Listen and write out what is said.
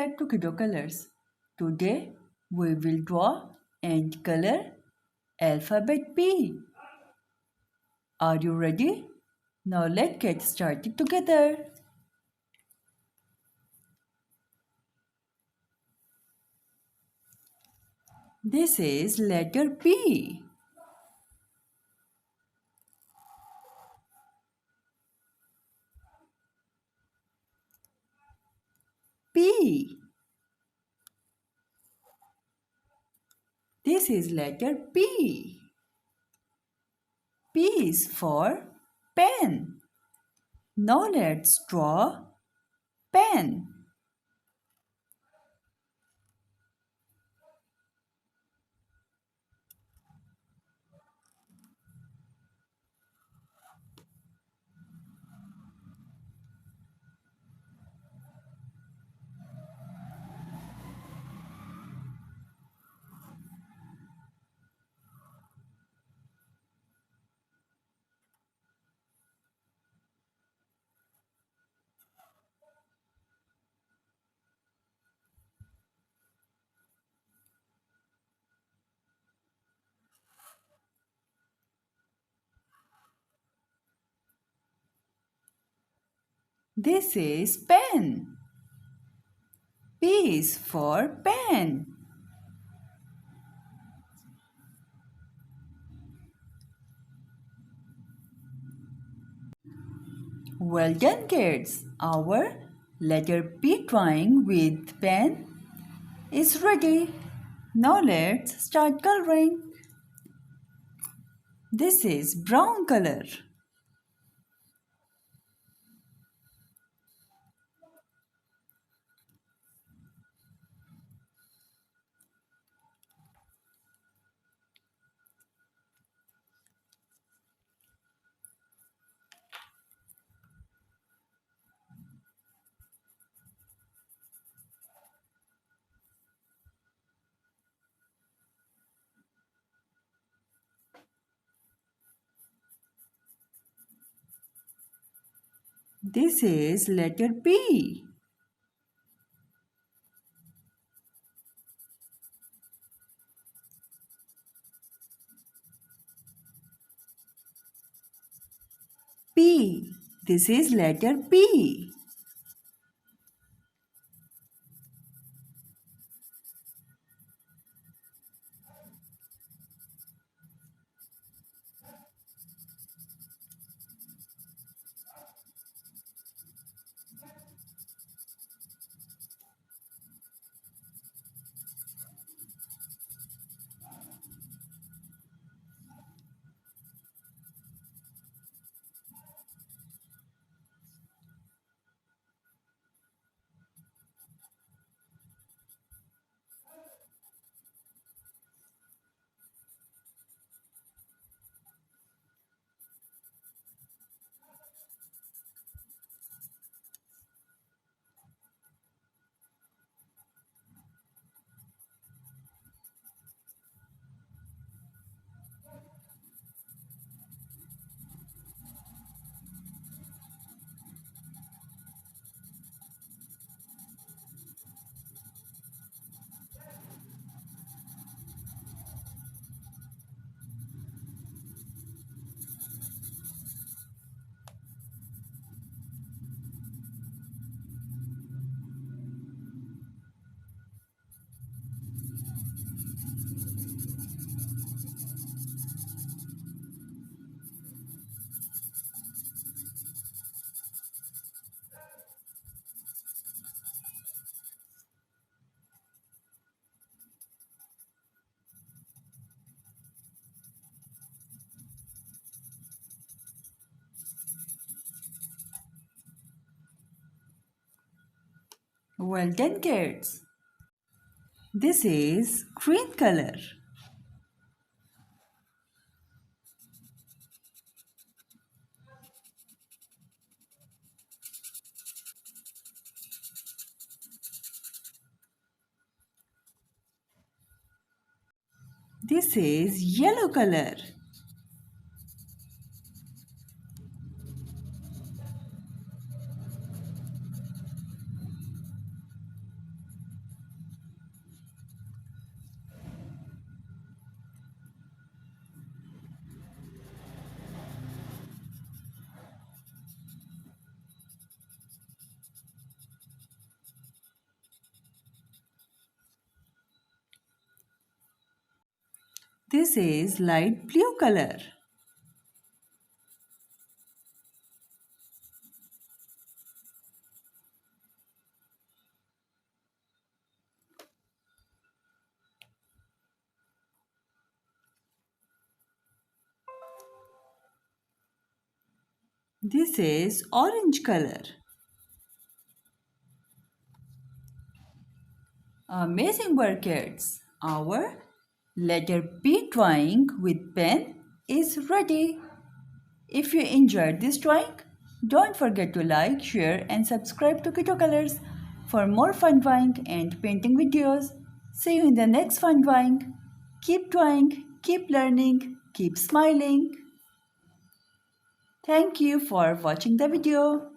back to Kiddo Colors. Today we will draw and color alphabet P. Are you ready? Now let's get started together. This is letter P. P. This is letter P. P is for pen. Now let's draw pen. This is pen. P is for pen. Well done, kids. Our letter P drawing with pen is ready. Now let's start coloring. This is brown color. This is letter P. P. This is letter P. Well done, kids. This is green color. This is yellow color. This is light blue color. This is orange color. Amazing work, kids. Our letter P drawing with pen is ready. If you enjoyed this drawing, don't forget to like, share and subscribe to Kiddo Colors for more fun drawing and painting videos. See you in the next fun drawing. Keep drawing, keep learning, keep smiling. Thank you for watching the video.